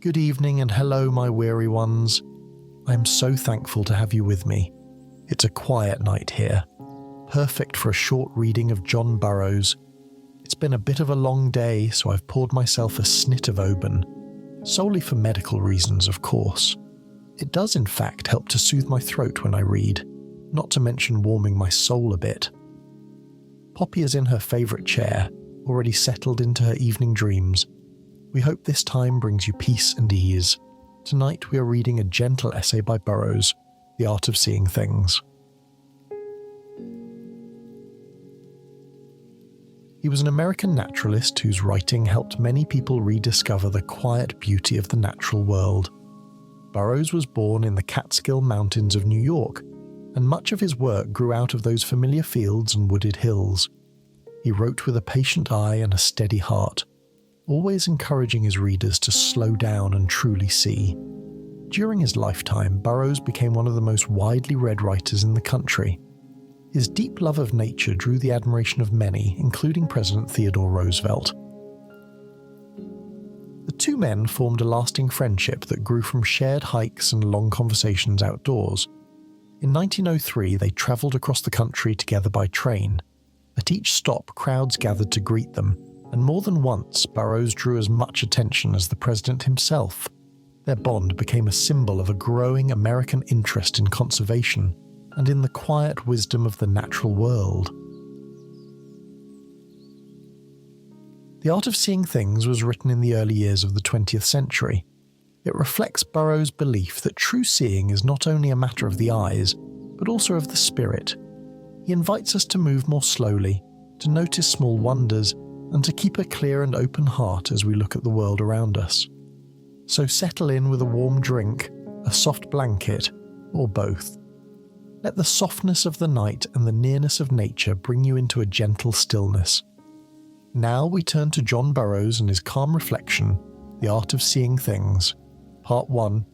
Good evening and hello, my weary ones. I am so thankful to have you with me. It's a quiet night here, perfect for a short reading of John Burroughs. It's been a bit of a long day, so I've poured myself a snit of Oban, solely for medical reasons, of course. It does in fact help to soothe my throat when I read, not to mention warming my soul a bit. Poppy is in her favourite chair, already settled into her evening dreams. We hope this time brings you peace and ease. Tonight we are reading a gentle essay by Burroughs, The Art of Seeing Things. He was an American naturalist whose writing helped many people rediscover the quiet beauty of the natural world. Burroughs was born in the Catskill Mountains of New York, and much of his work grew out of those familiar fields and wooded hills. He wrote with a patient eye and a steady heart, always encouraging his readers to slow down and truly see. During his lifetime, Burroughs became one of the most widely read writers in the country. His deep love of nature drew the admiration of many, including President Theodore Roosevelt. The two men formed a lasting friendship that grew from shared hikes and long conversations outdoors. In 1903, they travelled across the country together by train. At each stop, crowds gathered to greet them, and more than once, Burroughs drew as much attention as the president himself. Their bond became a symbol of a growing American interest in conservation and in the quiet wisdom of the natural world. The Art of Seeing Things was written in the early years of the 20th century. It reflects Burroughs' belief that true seeing is not only a matter of the eyes, but also of the spirit. He invites us to move more slowly, to notice small wonders, and to keep a clear and open heart as we look at the world around us. So settle in with a warm drink, a soft blanket, or both. Let the softness of the night and the nearness of nature bring you into a gentle stillness. Now we turn to John Burroughs and his calm reflection, The Art of Seeing Things, Part 1.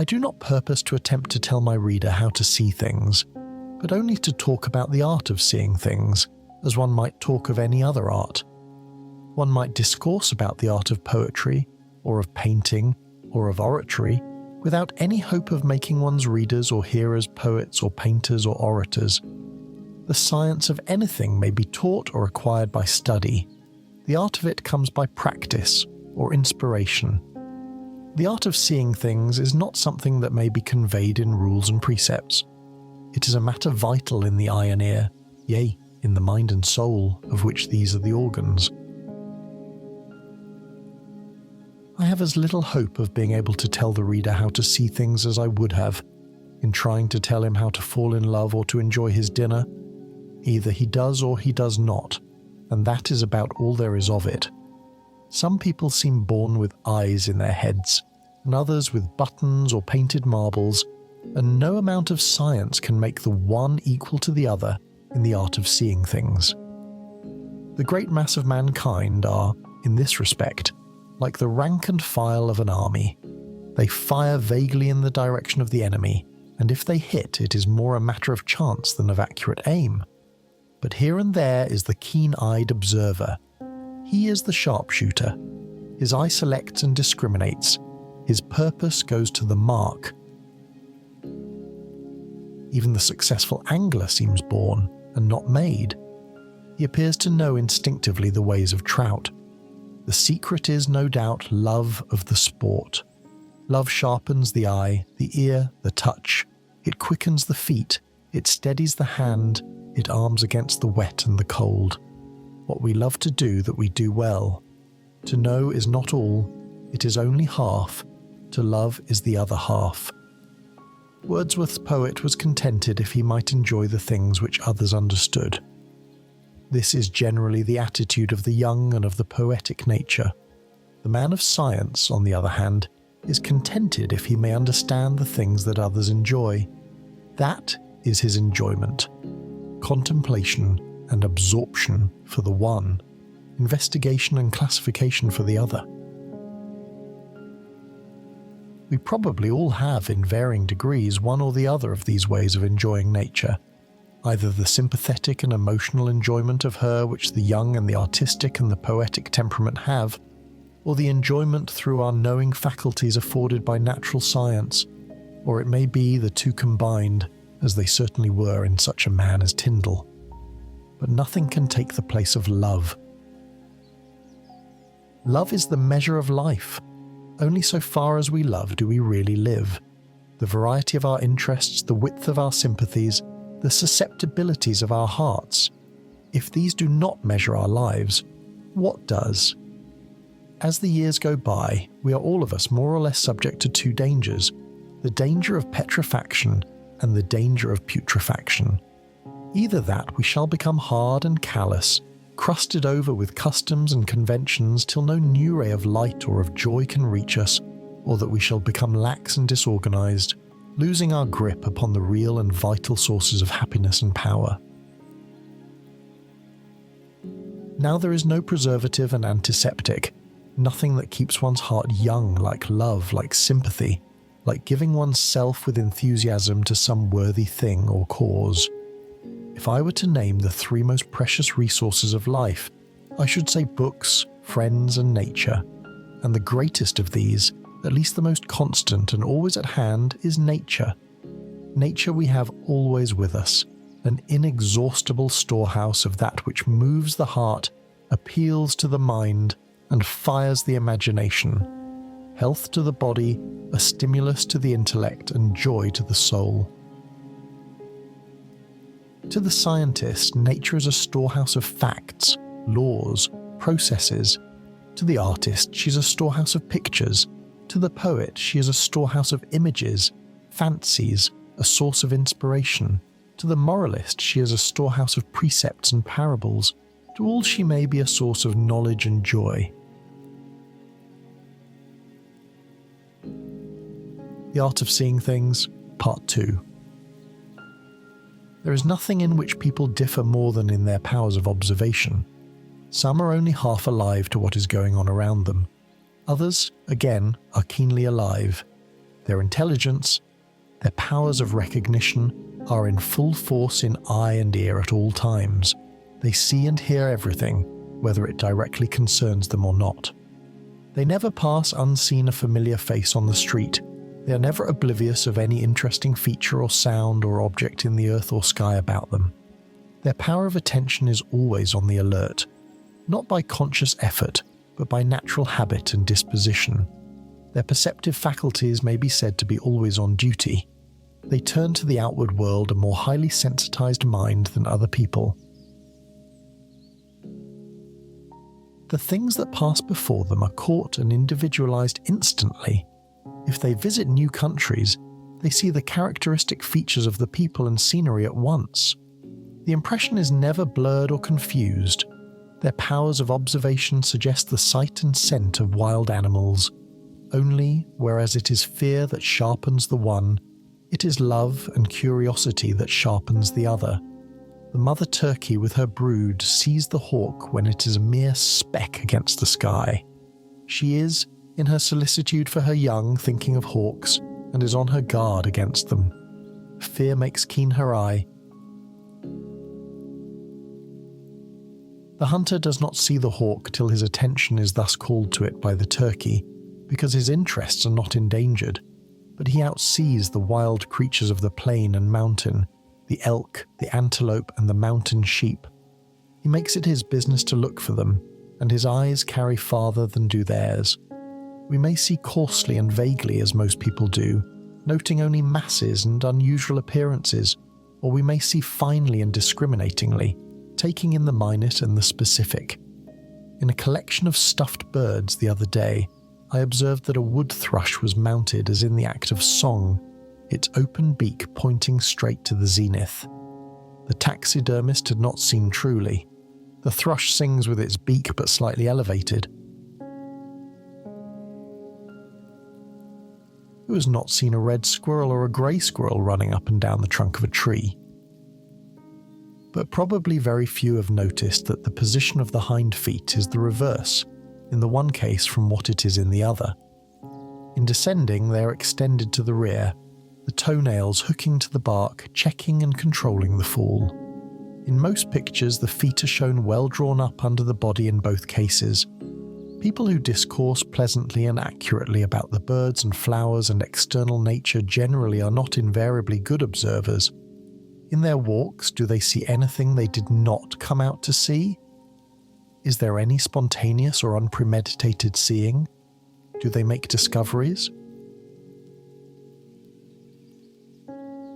I do not purpose to attempt to tell my reader how to see things, but only to talk about the art of seeing things, as one might talk of any other art. One might discourse about the art of poetry, or of painting, or of oratory, without any hope of making one's readers or hearers poets or painters or orators. The science of anything may be taught or acquired by study. The art of it comes by practice or inspiration. The art of seeing things is not something that may be conveyed in rules and precepts. It is a matter vital in the eye and ear, yea, in the mind and soul, of which these are the organs. I have as little hope of being able to tell the reader how to see things as I would have, in trying to tell him how to fall in love or to enjoy his dinner. Either he does or he does not, and that is about all there is of it. Some people seem born with eyes in their heads, and others with buttons or painted marbles, and no amount of science can make the one equal to the other in the art of seeing things. The great mass of mankind are, in this respect, like the rank and file of an army. They fire vaguely in the direction of the enemy, and if they hit, it is more a matter of chance than of accurate aim. But here and there is the keen-eyed observer. He is the sharpshooter. His eye selects and discriminates. His purpose goes to the mark. Even the successful angler seems born, and not made. He appears to know instinctively the ways of trout. The secret is, no doubt, love of the sport. Love sharpens the eye, the ear, the touch. It quickens the feet. It steadies the hand. It arms against the wet and the cold. What we love to do that we do well. To know is not all. It is only half. To love is the other half. Wordsworth's poet was contented if he might enjoy the things which others understood. This is generally the attitude of the young and of the poetic nature. The man of science, on the other hand, is contented if he may understand the things that others enjoy. That is his enjoyment. Contemplation and absorption for the one, investigation and classification for the other. We probably all have, in varying degrees, one or the other of these ways of enjoying nature. either the sympathetic and emotional enjoyment of her which the young and the artistic and the poetic temperament have, or the enjoyment through our knowing faculties afforded by natural science, or it may be the two combined, as they certainly were in such a man as Tyndall. But nothing can take the place of love. Love is the measure of life. Only so far as we love do we really live. The variety of our interests, the width of our sympathies, the susceptibilities of our hearts. If these do not measure our lives, what does? As the years go by, we are all of us more or less subject to two dangers, the danger of petrifaction and the danger of putrefaction. Either that we shall become hard and callous, crusted over with customs and conventions till no new ray of light or of joy can reach us, or that we shall become lax and disorganized, losing our grip upon the real and vital sources of happiness and power. Now there is no preservative and antiseptic, nothing that keeps one's heart young like love, like sympathy, like giving one's self with enthusiasm to some worthy thing or cause. If I were to name the three most precious resources of life, I should say books, friends, and nature. And the greatest of these, at least the most constant and always at hand, is nature. Nature we have always with us, an inexhaustible storehouse of that which moves the heart, appeals to the mind, and fires the imagination. Health to the body, a stimulus to the intellect, and joy to the soul. To the scientist, nature is a storehouse of facts, laws, processes. To the artist, she is a storehouse of pictures. To the poet, she is a storehouse of images, fancies, a source of inspiration. To the moralist, she is a storehouse of precepts and parables. To all she may be a source of knowledge and joy. The Art of Seeing Things, Part 2. There is nothing in which people differ more than in their powers of observation. Some are only half alive to what is going on around them. Others, again, are keenly alive. Their intelligence, their powers of recognition, are in full force in eye and ear at all times. They see and hear everything, whether it directly concerns them or not. They never pass unseen a familiar face on the street. They are never oblivious of any interesting feature or sound or object in the earth or sky about them. Their power of attention is always on the alert, not by conscious effort, but by natural habit and disposition. Their perceptive faculties may be said to be always on duty. They turn to the outward world a more highly sensitized mind than other people. The things that pass before them are caught and individualized instantly. If they visit new countries, they see the characteristic features of the people and scenery at once. The impression is never blurred or confused. Their powers of observation suggest the sight and scent of wild animals. Only, whereas it is fear that sharpens the one, it is love and curiosity that sharpens the other. The mother turkey with her brood sees the hawk when it is a mere speck against the sky. She is, in her solicitude for her young, thinking of hawks, and is on her guard against them. Fear makes keen her eye. The hunter does not see the hawk till his attention is thus called to it by the turkey, because his interests are not endangered, but he outsees the wild creatures of the plain and mountain, the elk, the antelope, and the mountain sheep. He makes it his business to look for them, and his eyes carry farther than do theirs. We may see coarsely and vaguely as most people do, noting only masses and unusual appearances, or we may see finely and discriminatingly, taking in the minute and the specific. In a collection of stuffed birds the other day, I observed that a wood thrush was mounted as in the act of song, its open beak pointing straight to the zenith. The taxidermist had not seen truly. The thrush sings with its beak but slightly elevated. Who has not seen a red squirrel or a grey squirrel running up and down the trunk of a tree? But probably very few have noticed that the position of the hind feet is the reverse, in the one case from what it is in the other. In descending, they are extended to the rear, the toenails hooking to the bark, checking and controlling the fall. In most pictures, the feet are shown well drawn up under the body in both cases. People who discourse pleasantly and accurately about the birds and flowers and external nature generally are not invariably good observers. In their walks, do they see anything they did not come out to see? Is there any spontaneous or unpremeditated seeing? Do they make discoveries?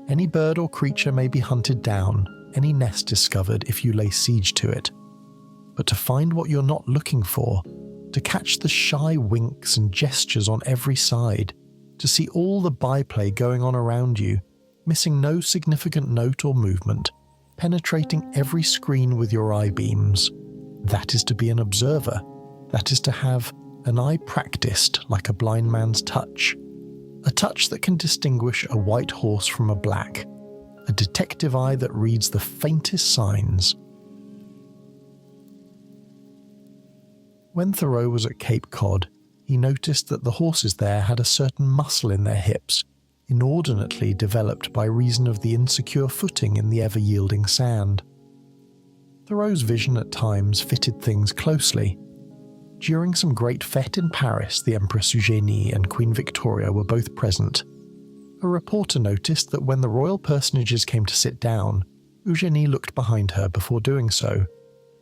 Any bird or creature may be hunted down, any nest discovered if you lay siege to it. But to find what you're not looking for, to catch the shy winks and gestures on every side, to see all the byplay going on around you, missing no significant note or movement, penetrating every screen with your eye beams, that is to be an observer. That is to have an eye practiced like a blind man's touch. A touch that can distinguish a white horse from a black. A detective eye that reads the faintest signs. When Thoreau was at Cape Cod, he noticed that the horses there had a certain muscle in their hips, inordinately developed by reason of the insecure footing in the ever-yielding sand. Thoreau's vision at times fitted things closely. During some great fête in Paris, the Empress Eugénie and Queen Victoria were both present. A reporter noticed that when the royal personages came to sit down, Eugénie looked behind her before doing so,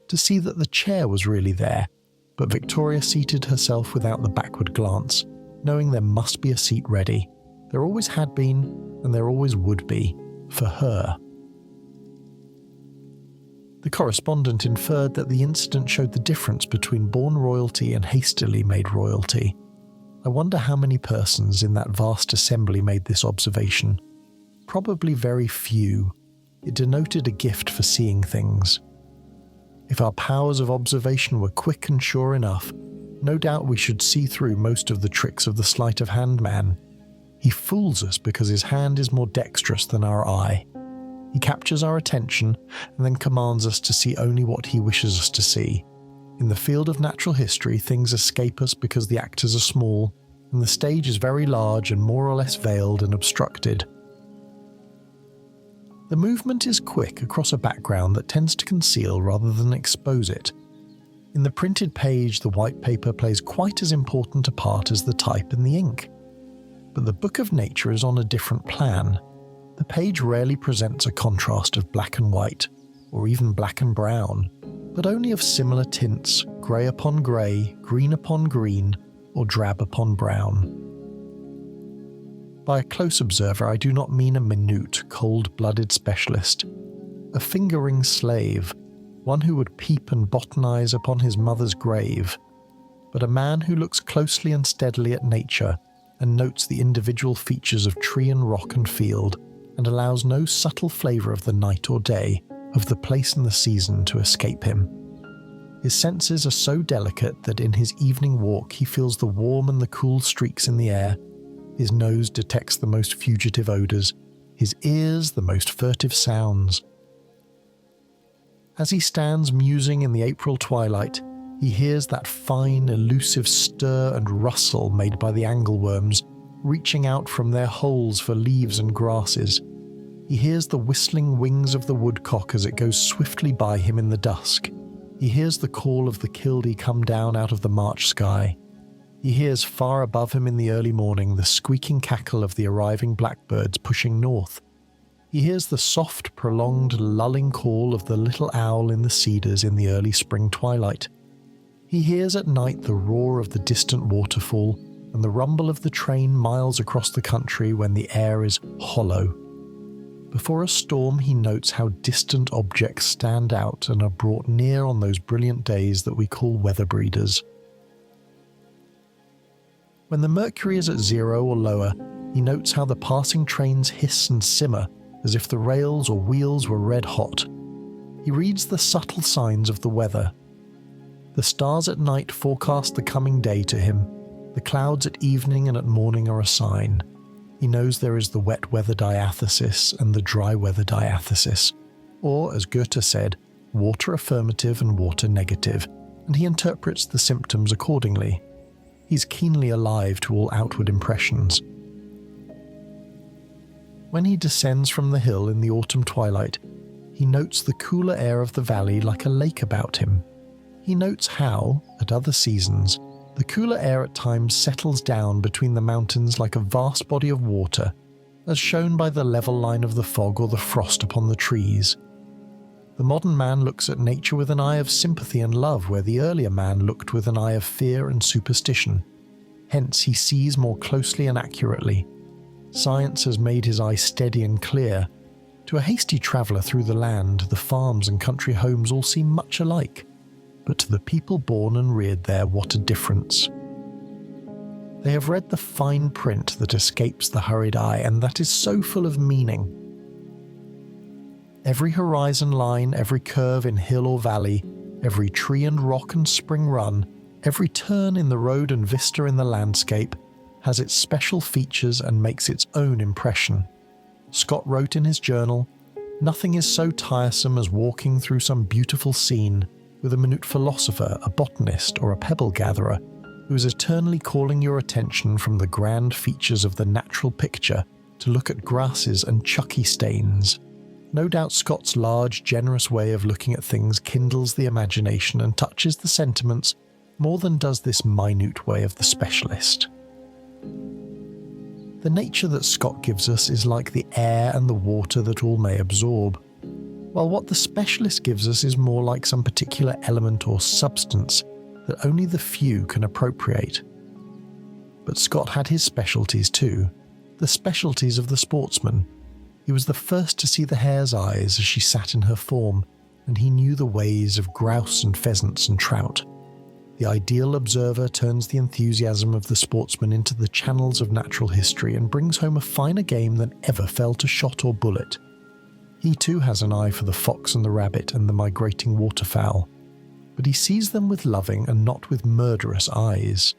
to see that the chair was really there, but Victoria seated herself without the backward glance, knowing there must be a seat ready. There always had been, and there always would be, for her. The correspondent inferred that the incident showed the difference between born royalty and hastily made royalty. I wonder how many persons in that vast assembly made this observation. Probably very few. It denoted a gift for seeing things. If our powers of observation were quick and sure enough, no doubt we should see through most of the tricks of the sleight of hand man. He fools us because his hand is more dexterous than our eye. He captures our attention and then commands us to see only what he wishes us to see. In the field of natural history, things escape us because the actors are small, and the stage is very large and more or less veiled and obstructed. The movement is quick across a background that tends to conceal rather than expose it. In the printed page, the white paper plays quite as important a part as the type and the ink. But the book of nature is on a different plan. The page rarely presents a contrast of black and white, or even black and brown, but only of similar tints, grey upon grey, green upon green, or drab upon brown. By a close observer, I do not mean a minute, cold-blooded specialist, a fingering slave, one who would peep and botanize upon his mother's grave, but a man who looks closely and steadily at nature and notes the individual features of tree and rock and field, and allows no subtle flavour of the night or day, of the place and the season to escape him. His senses are so delicate that in his evening walk he feels the warm and the cool streaks in the air, his nose detects the most fugitive odours, his ears the most furtive sounds. As he stands musing in the April twilight, he hears that fine, elusive stir and rustle made by the angleworms reaching out from their holes for leaves and grasses. He hears the whistling wings of the woodcock as it goes swiftly by him in the dusk. He hears the call of the killdee come down out of the March sky. He hears far above him in the early morning the squeaking cackle of the arriving blackbirds pushing north. He hears the soft, prolonged, lulling call of the little owl in the cedars in the early spring twilight. He hears at night the roar of the distant waterfall and the rumble of the train miles across the country when the air is hollow. Before a storm, he notes how distant objects stand out and are brought near on those brilliant days that we call weather breeders. When the mercury is at 0 or lower, he notes how the passing trains hiss and simmer as if the rails or wheels were red hot. He reads the subtle signs of the weather. The stars at night forecast the coming day to him. The clouds at evening and at morning are a sign. He knows there is the wet weather diathesis and the dry weather diathesis, or, as Goethe said, water affirmative and water negative, and he interprets the symptoms accordingly. He's keenly alive to all outward impressions. When he descends from the hill in the autumn twilight, he notes the cooler air of the valley like a lake about him. He notes how, at other seasons, the cooler air at times settles down between the mountains like a vast body of water, as shown by the level line of the fog or the frost upon the trees. The modern man looks at nature with an eye of sympathy and love, where the earlier man looked with an eye of fear and superstition. Hence he sees more closely and accurately. Science has made his eye steady and clear. To a hasty traveller through the land, the farms and country homes all seem much alike. But to the people born and reared there, what a difference. They have read the fine print that escapes the hurried eye, and that is so full of meaning. Every horizon line, every curve in hill or valley, every tree and rock and spring run, every turn in the road and vista in the landscape has its special features and makes its own impression. Scott wrote in his journal, "Nothing is so tiresome as walking through some beautiful scene with a minute philosopher, a botanist, or a pebble gatherer who is eternally calling your attention from the grand features of the natural picture to look at grasses and chucky stains." No doubt Scott's large, generous way of looking at things kindles the imagination and touches the sentiments more than does this minute way of the specialist. The nature that Scott gives us is like the air and the water that all may absorb, while what the specialist gives us is more like some particular element or substance that only the few can appropriate. But Scott had his specialties too, the specialties of the sportsman. He was the first to see the hare's eyes as she sat in her form, and he knew the ways of grouse and pheasants and trout. The ideal observer turns the enthusiasm of the sportsman into the channels of natural history and brings home a finer game than ever fell to shot or bullet. He too has an eye for the fox and the rabbit and the migrating waterfowl, but he sees them with loving and not with murderous eyes.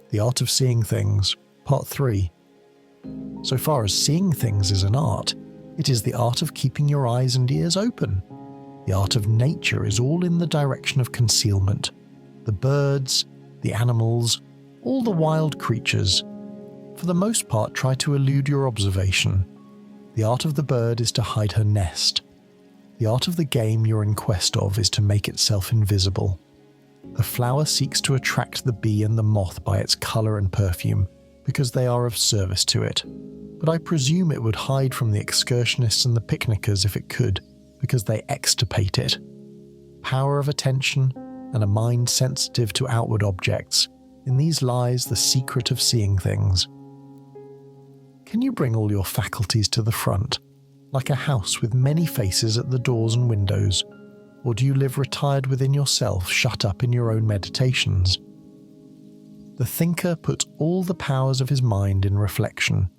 The Art of Seeing Things, Part 3. So far as seeing things is an art, it is the art of keeping your eyes and ears open. The art of nature is all in the direction of concealment. The birds, the animals, all the wild creatures, for the most part try to elude your observation. The art of the bird is to hide her nest. The art of the game you're in quest of is to make itself invisible. The flower seeks to attract the bee and the moth by its colour and perfume, because they are of service to it, but I presume it would hide from the excursionists and the picnickers if it could, because they extirpate it. Power of attention and a mind sensitive to outward objects, in these lies the secret of seeing things. Can you bring all your faculties to the front, like a house with many faces at the doors and windows, or do you live retired within yourself, shut up in your own meditations? The thinker puts all the powers of his mind in reflection.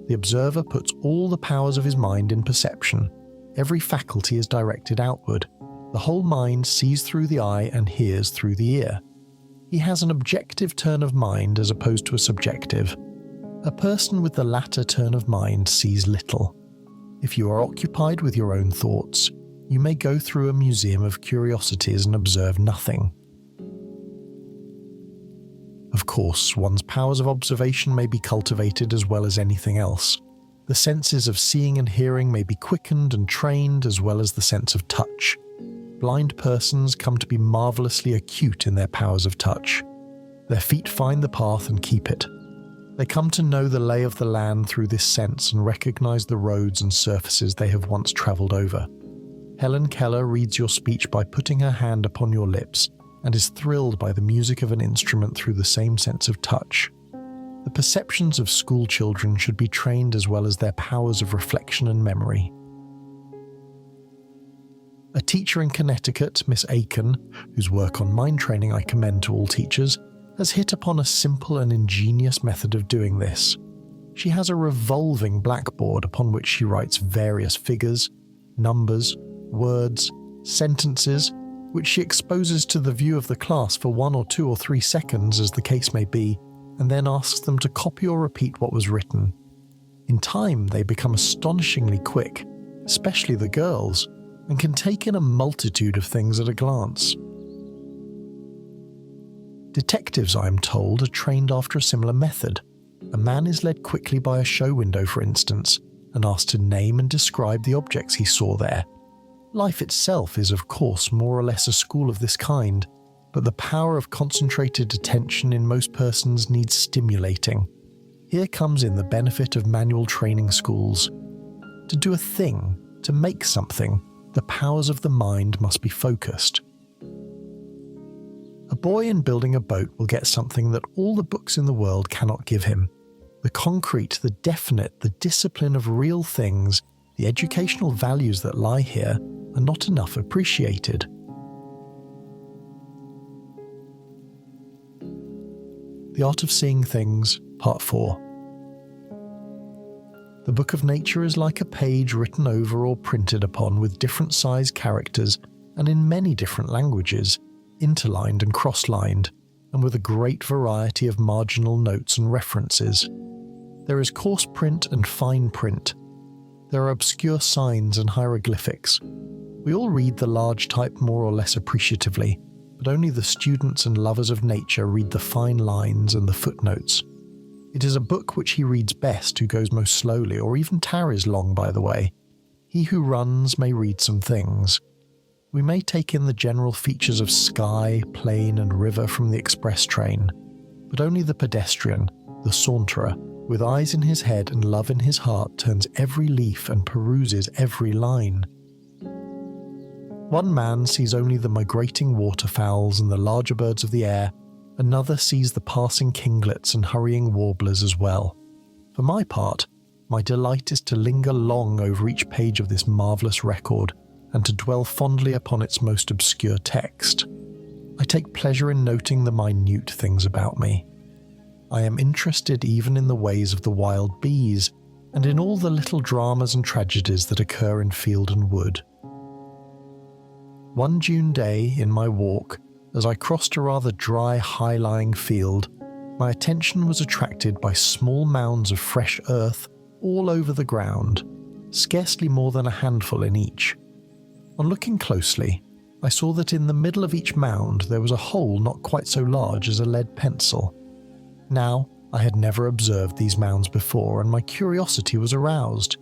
The observer puts all the powers of his mind in perception. Every faculty is directed outward. The whole mind sees through the eye and hears through the ear. He has an objective turn of mind as opposed to a subjective. A person with the latter turn of mind sees little. If you are occupied with your own thoughts, you may go through a museum of curiosities and observe nothing. Of course, one's powers of observation may be cultivated as well as anything else. The senses of seeing and hearing may be quickened and trained as well as the sense of touch. Blind persons come to be marvellously acute in their powers of touch. Their feet find the path and keep it. They come to know the lay of the land through this sense and recognize the roads and surfaces they have once travelled over. Helen Keller reads your speech by putting her hand upon your lips and is thrilled by the music of an instrument through the same sense of touch. The perceptions of school children should be trained as well as their powers of reflection and memory. A teacher in Connecticut, Miss Aiken, whose work on mind training I commend to all teachers, has hit upon a simple and ingenious method of doing this. She has a revolving blackboard upon which she writes various figures, numbers, words, sentences, which she exposes to the view of the class for 1 or 2 or 3 seconds as the case may be, and then asks them to copy or repeat what was written. In time, they become astonishingly quick, especially the girls, and can take in a multitude of things at a glance. Detectives, I am told, are trained after a similar method. A man is led quickly by a show window, for instance, and asked to name and describe the objects he saw there. Life itself is, of course, more or less a school of this kind, but the power of concentrated attention in most persons needs stimulating. Here comes in the benefit of manual training schools. To do a thing, to make something, the powers of the mind must be focused. A boy in building a boat will get something that all the books in the world cannot give him. The concrete, the definite, the discipline of real things, the educational values that lie here are not enough appreciated. The Art of Seeing Things, Part 4. The book of nature is like a page written over or printed upon with different size characters and in many different languages, interlined and cross-lined, and with a great variety of marginal notes and references. There is coarse print and fine print. There are obscure signs and hieroglyphics. We all read the large type more or less appreciatively, but only the students and lovers of nature read the fine lines and the footnotes. It is a book which he reads best who goes most slowly or even tarries long by the way. He who runs may read some things. We may take in the general features of sky, plain and river from the express train, but only the pedestrian, the saunterer, with eyes in his head and love in his heart, turns every leaf and peruses every line. One man sees only the migrating waterfowls and the larger birds of the air, another sees the passing kinglets and hurrying warblers as well. For my part, my delight is to linger long over each page of this marvellous record, and to dwell fondly upon its most obscure text. I take pleasure in noting the minute things about me. I am interested even in the ways of the wild bees, and in all the little dramas and tragedies that occur in field and wood. One June day, in my walk, as I crossed a rather dry, high-lying field, my attention was attracted by small mounds of fresh earth all over the ground, scarcely more than a handful in each. On looking closely, I saw that in the middle of each mound there was a hole not quite so large as a lead pencil. Now, I had never observed these mounds before, and my curiosity was aroused.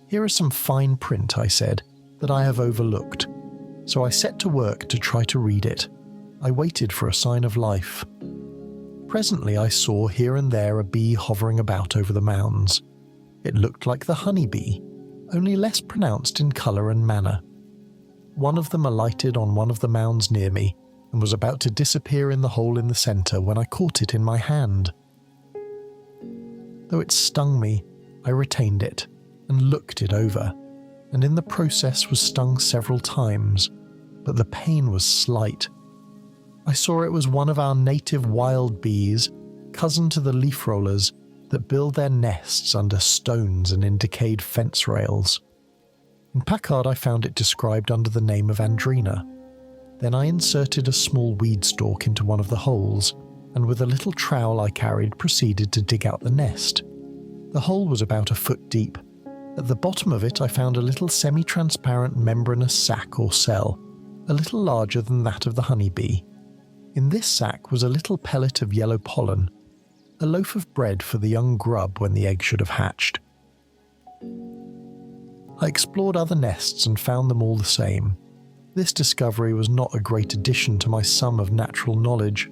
"Here is some fine print," I said, "that I have overlooked." So I set to work to try to read it. I waited for a sign of life. Presently I saw here and there a bee hovering about over the mounds. It looked like the honey bee, only less pronounced in colour and manner. One of them alighted on one of the mounds near me, and was about to disappear in the hole in the centre when I caught it in my hand. Though it stung me, I retained it, and looked it over, and in the process was stung several times, but the pain was slight. I saw it was one of our native wild bees, cousin to the leaf rollers, that build their nests under stones and in decayed fence rails. In Packard I found it described under the name of Andrena. Then I inserted a small weed stalk into one of the holes, and with a little trowel I carried proceeded to dig out the nest. The hole was about a foot deep. At the bottom of it I found a little semi-transparent membranous sac or cell, a little larger than that of the honey bee. In this sac was a little pellet of yellow pollen, a loaf of bread for the young grub when the egg should have hatched. I explored other nests and found them all the same. This discovery was not a great addition to my sum of natural knowledge,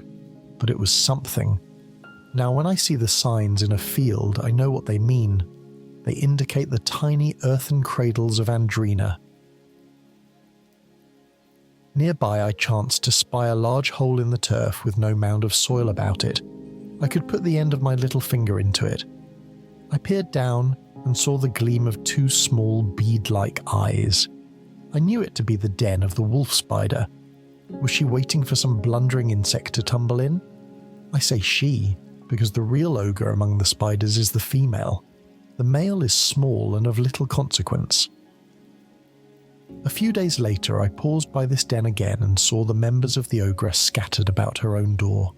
but it was something. Now when I see the signs in a field, I know what they mean. They indicate the tiny earthen cradles of Andrena. Nearby I chanced to spy a large hole in the turf with no mound of soil about it. I could put the end of my little finger into it. I peered down and saw the gleam of two small bead-like eyes. I knew it to be the den of the wolf spider. Was she waiting for some blundering insect to tumble in? I say she, because the real ogre among the spiders is the female. The male is small and of little consequence. A few days later I paused by this den again and saw the members of the ogress scattered about her own door.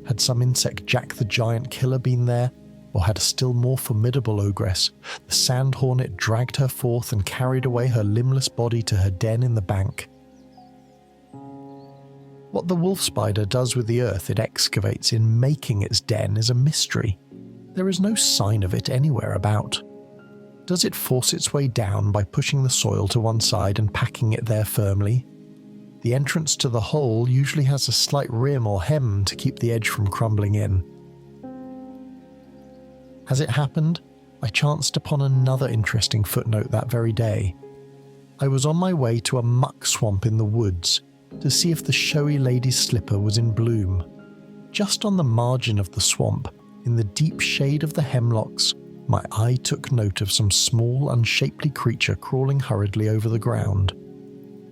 Had some insect Jack the Giant Killer been there, or had a still more formidable ogress, the sand hornet, dragged her forth and carried away her limbless body to her den in the bank? What the wolf spider does with the earth it excavates in making its den is a mystery. There is no sign of it anywhere about. Does it force its way down by pushing the soil to one side and packing it there firmly? The entrance to the hole usually has a slight rim or hem to keep the edge from crumbling in. As it happened, I chanced upon another interesting footnote that very day. I was on my way to a muck swamp in the woods to see if the showy lady's slipper was in bloom. Just on the margin of the swamp, in the deep shade of the hemlocks, my eye took note of some small, unshapely creature crawling hurriedly over the ground.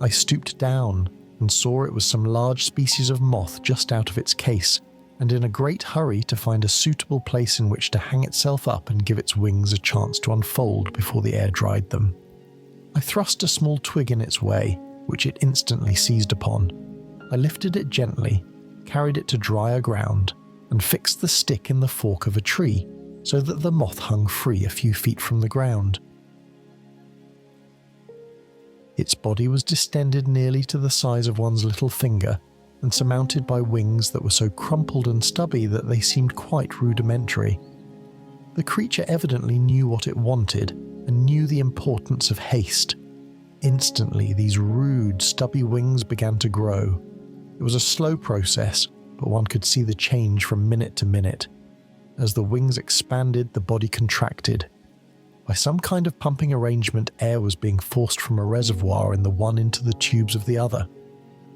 I stooped down and saw it was some large species of moth just out of its case, and in a great hurry to find a suitable place in which to hang itself up and give its wings a chance to unfold before the air dried them. I thrust a small twig in its way, which it instantly seized upon. I lifted it gently, carried it to drier ground, and fixed the stick in the fork of a tree so that the moth hung free a few feet from the ground. Its body was distended nearly to the size of one's little finger and surmounted by wings that were so crumpled and stubby that they seemed quite rudimentary. The creature evidently knew what it wanted and knew the importance of haste. Instantly, these rude, stubby wings began to grow. It was a slow process, but one could see the change from minute to minute. As the wings expanded, the body contracted. By some kind of pumping arrangement, air was being forced from a reservoir in the one into the tubes of the other.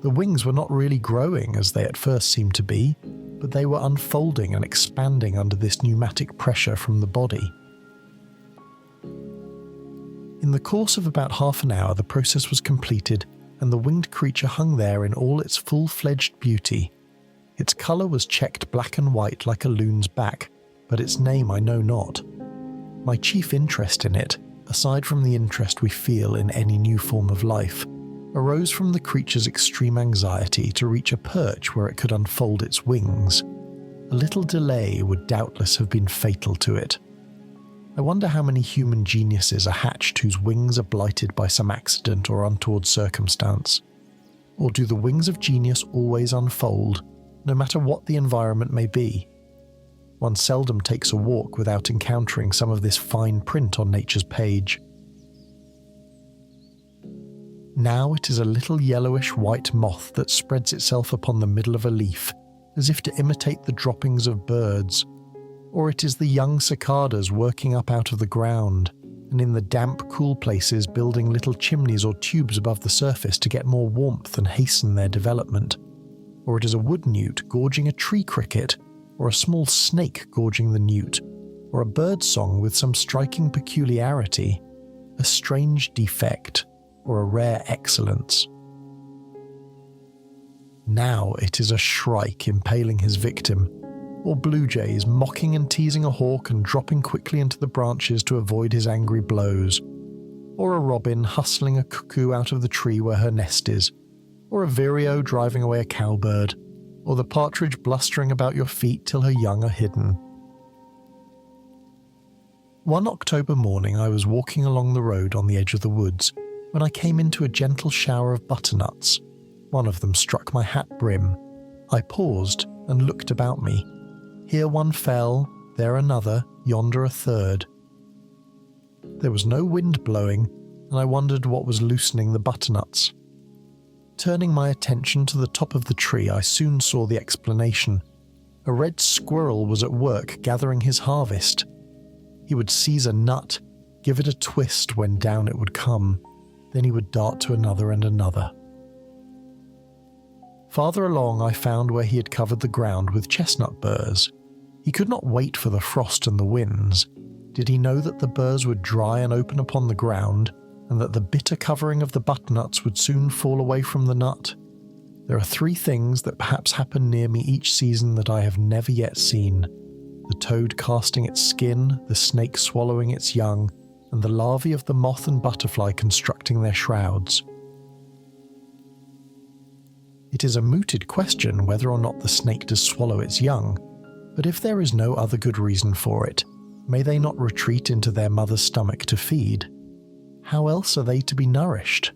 The wings were not really growing as they at first seemed to be, but they were unfolding and expanding under this pneumatic pressure from the body. In the course of about half an hour, the process was completed, and the winged creature hung there in all its full-fledged beauty. Its colour was checked black and white like a loon's back, but its name I know not. My chief interest in it, aside from the interest we feel in any new form of life, arose from the creature's extreme anxiety to reach a perch where it could unfold its wings. A little delay would doubtless have been fatal to it. I wonder how many human geniuses are hatched whose wings are blighted by some accident or untoward circumstance. Or do the wings of genius always unfold, no matter what the environment may be? One seldom takes a walk without encountering some of this fine print on nature's page. Now it is a little yellowish white moth that spreads itself upon the middle of a leaf, as if to imitate the droppings of birds. Or it is the young cicadas working up out of the ground, and in the damp, cool places building little chimneys or tubes above the surface to get more warmth and hasten their development. Or it is a wood newt gorging a tree cricket, or a small snake gorging the newt, or a bird song with some striking peculiarity, a strange defect, or a rare excellence. Now it is a shrike impaling his victim, or blue jays mocking and teasing a hawk and dropping quickly into the branches to avoid his angry blows, or a robin hustling a cuckoo out of the tree where her nest is, or a vireo driving away a cowbird, or the partridge blustering about your feet till her young are hidden. One October morning I was walking along the road on the edge of the woods when I came into a gentle shower of butternuts. One of them struck my hat brim. I paused and looked about me. Here one fell, there another, yonder a third. There was no wind blowing, and I wondered what was loosening the butternuts. Turning my attention to the top of the tree, I soon saw the explanation. A red squirrel was at work gathering his harvest. He would seize a nut, give it a twist when down it would come, then he would dart to another and another. Farther along I found where he had covered the ground with chestnut burrs. He could not wait for the frost and the winds. Did he know that the burrs would dry and open upon the ground, and that the bitter covering of the butternuts would soon fall away from the nut? There are 3 things that perhaps happen near me each season that I have never yet seen: the toad casting its skin, the snake swallowing its young, and the larvae of the moth and butterfly constructing their shrouds. It is a mooted question whether or not the snake does swallow its young, but if there is no other good reason for it, may they not retreat into their mother's stomach to feed? How else are they to be nourished?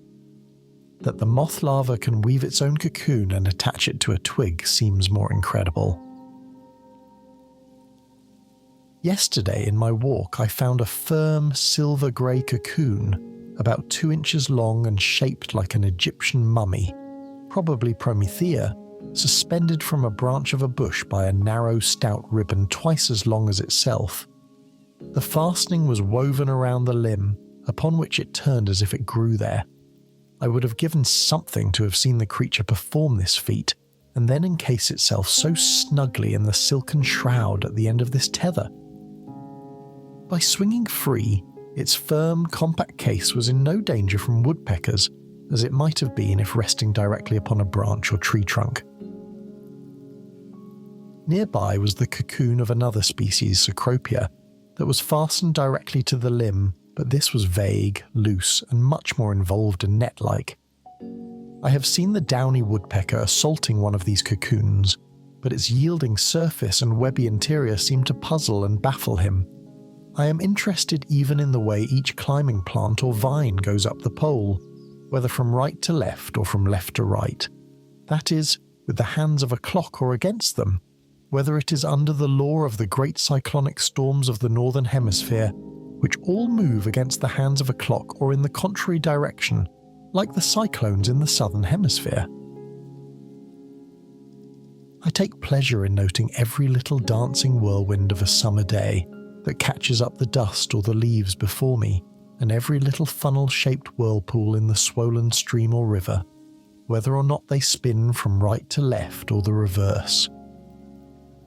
That the moth larva can weave its own cocoon and attach it to a twig seems more incredible. Yesterday in my walk I found a firm silver-grey cocoon, about 2 inches long and shaped like an Egyptian mummy, probably Promethea, suspended from a branch of a bush by a narrow stout ribbon twice as long as itself. The fastening was woven around the limb, upon which it turned as if it grew there. I would have given something to have seen the creature perform this feat, and then encase itself so snugly in the silken shroud at the end of this tether. By swinging free, its firm, compact case was in no danger from woodpeckers, as it might have been if resting directly upon a branch or tree trunk. Nearby was the cocoon of another species, Cecropia, that was fastened directly to the limb, but this was vague, loose, and much more involved and net-like. I have seen the downy woodpecker assaulting one of these cocoons, but its yielding surface and webby interior seemed to puzzle and baffle him. I am interested even in the way each climbing plant or vine goes up the pole, whether from right to left or from left to right. That is, with the hands of a clock or against them, whether it is under the law of the great cyclonic storms of the northern hemisphere, which all move against the hands of a clock, or in the contrary direction, like the cyclones in the southern hemisphere. I take pleasure in noting every little dancing whirlwind of a summer day that catches up the dust or the leaves before me, and every little funnel-shaped whirlpool in the swollen stream or river, whether or not they spin from right to left or the reverse.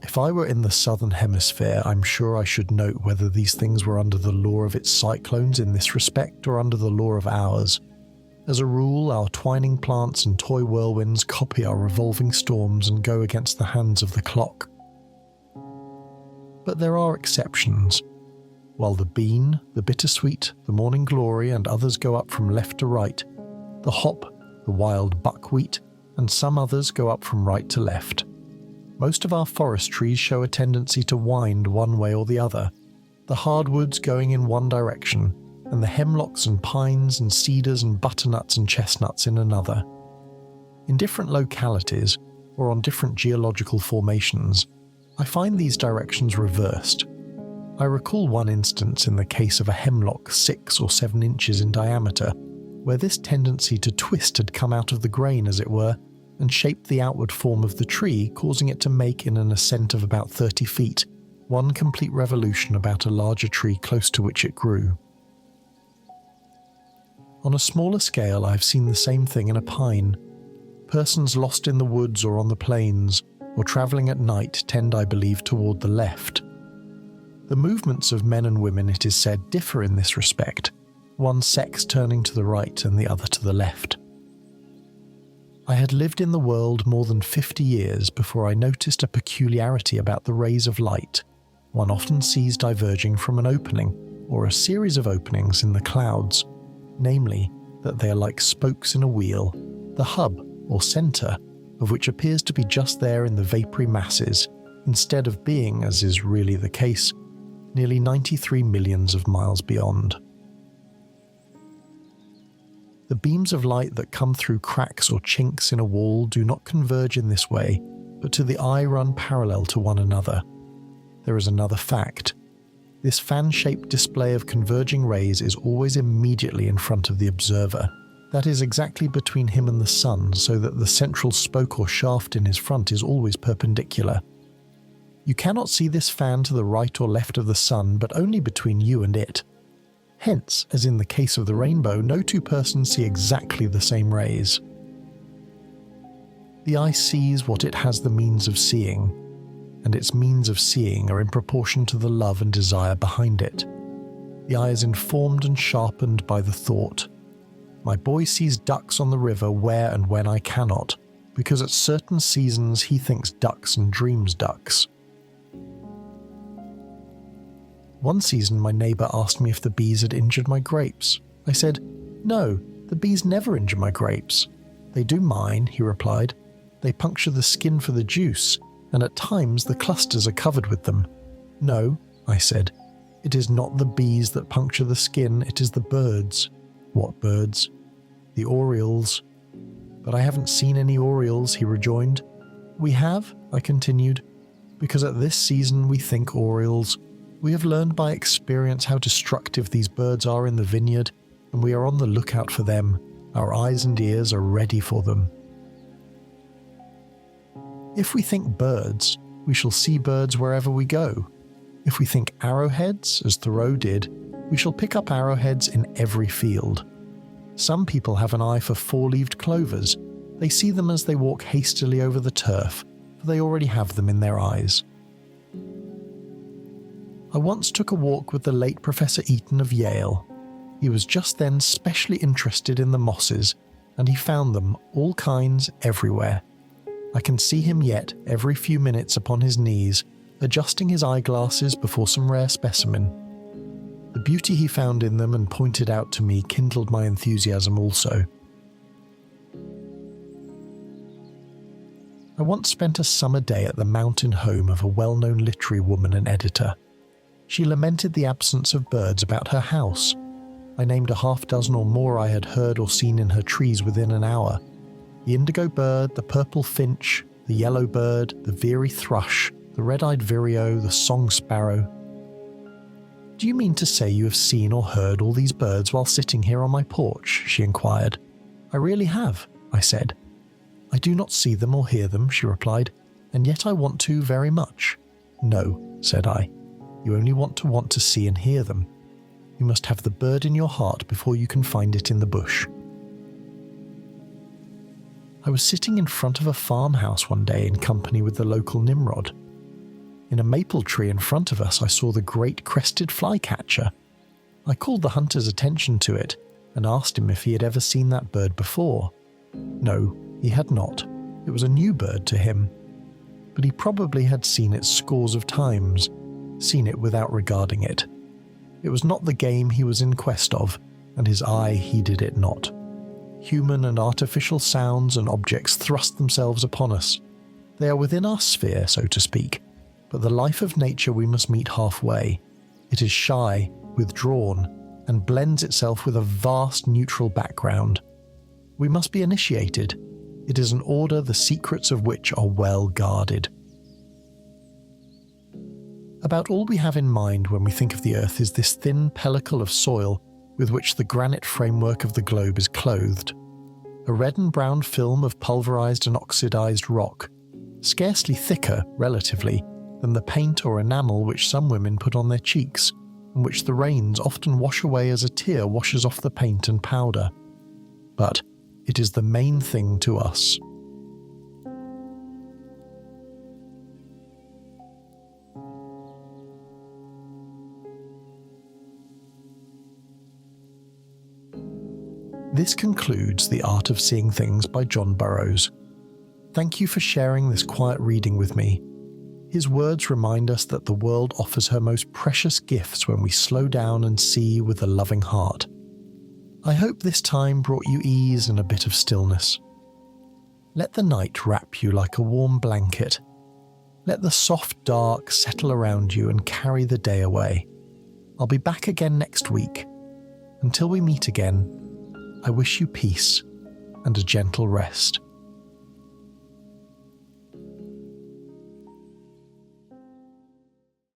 If I were in the southern hemisphere, I'm sure I should note whether these things were under the law of its cyclones in this respect or under the law of ours. As a rule, our twining plants and toy whirlwinds copy our revolving storms and go against the hands of the clock. But there are exceptions. While the bean, the bittersweet, the morning glory, and others go up from left to right, the hop, the wild buckwheat, and some others go up from right to left. Most of our forest trees show a tendency to wind one way or the other, the hardwoods going in one direction, and the hemlocks and pines and cedars and butternuts and chestnuts in another. In different localities, or on different geological formations, I find these directions reversed. I recall one instance in the case of a hemlock 6 or 7 inches in diameter, where this tendency to twist had come out of the grain, as it were, and shaped the outward form of the tree, causing it to make, in an ascent of about 30 feet, one complete revolution about a larger tree close to which it grew. On a smaller scale, I have seen the same thing in a pine. Persons lost in the woods or on the plains, or travelling at night, tend, I believe, toward the left. The movements of men and women, it is said, differ in this respect, one sex turning to the right and the other to the left. I had lived in the world more than 50 years before I noticed a peculiarity about the rays of light one often sees diverging from an opening, or a series of openings in the clouds, namely, that they are like spokes in a wheel, the hub, or centre, of which appears to be just there in the vapoury masses, instead of being, as is really the case, nearly 93 millions of miles beyond. The beams of light that come through cracks or chinks in a wall do not converge in this way, but to the eye run parallel to one another. There is another fact. This fan-shaped display of converging rays is always immediately in front of the observer. That is, exactly between him and the sun, so that the central spoke or shaft in his front is always perpendicular. You cannot see this fan to the right or left of the sun, but only between you and it. Hence, as in the case of the rainbow, no two persons see exactly the same rays. The eye sees what it has the means of seeing, and its means of seeing are in proportion to the love and desire behind it. The eye is informed and sharpened by the thought. My boy sees ducks on the river where and when I cannot, because at certain seasons he thinks ducks and dreams ducks. One season my neighbour asked me if the bees had injured my grapes. I said, "No, the bees never injure my grapes." "They do mine," he replied. "They puncture the skin for the juice, and at times the clusters are covered with them." "No," I said, "it is not the bees that puncture the skin, it is the birds." "What birds?" "The orioles." "But I haven't seen any orioles," he rejoined. "We have," I continued, "because at this season we think orioles. We have learned by experience how destructive these birds are in the vineyard, and we are on the lookout for them. Our eyes and ears are ready for them. If we think birds, we shall see birds wherever we go. If we think arrowheads, as Thoreau did, we shall pick up arrowheads in every field. Some people have an eye for four-leaved clovers. They see them as they walk hastily over the turf, for they already have them in their eyes. I once took a walk with the late Professor Eaton of Yale. He was just then specially interested in the mosses, and he found them, all kinds, everywhere. I can see him yet, every few minutes upon his knees, adjusting his eyeglasses before some rare specimen. The beauty he found in them and pointed out to me kindled my enthusiasm also. I once spent a summer day at the mountain home of a well-known literary woman and editor. She lamented the absence of birds about her house. I named a half-dozen or more I had heard or seen in her trees within an hour. The indigo bird, the purple finch, the yellow bird, the veery thrush, the red-eyed vireo, the song sparrow. "Do you mean to say you have seen or heard all these birds while sitting here on my porch?" she inquired. "I really have," I said. "I do not see them or hear them," she replied, "and yet I want to very much." "No," said I, "you only want to see and hear them. You must have the bird in your heart before you can find it in the bush." I was sitting in front of a farmhouse one day in company with the local Nimrod. In a maple tree in front of us I saw the great crested flycatcher. I called the hunter's attention to it and asked him if he had ever seen that bird before. No, he had not. It was a new bird to him. But he probably had seen it scores of times, seen it without regarding it. It was not the game he was in quest of, and his eye heeded it not. Human and artificial sounds and objects thrust themselves upon us. They are within our sphere, so to speak, but the life of nature we must meet halfway. It is shy, withdrawn, and blends itself with a vast neutral background. We must be initiated. It is an order the secrets of which are well guarded. About all we have in mind when we think of the earth is this thin pellicle of soil with which the granite framework of the globe is clothed. A red and brown film of pulverized and oxidized rock, scarcely thicker, relatively, than the paint or enamel which some women put on their cheeks, and which the rains often wash away as a tear washes off the paint and powder. But it is the main thing to us. This concludes The Art of Seeing Things by John Burroughs. Thank you for sharing this quiet reading with me. His words remind us that the world offers her most precious gifts when we slow down and see with a loving heart. I hope this time brought you ease and a bit of stillness. Let the night wrap you like a warm blanket. Let the soft dark settle around you and carry the day away. I'll be back again next week. Until we meet again, I wish you peace and a gentle rest.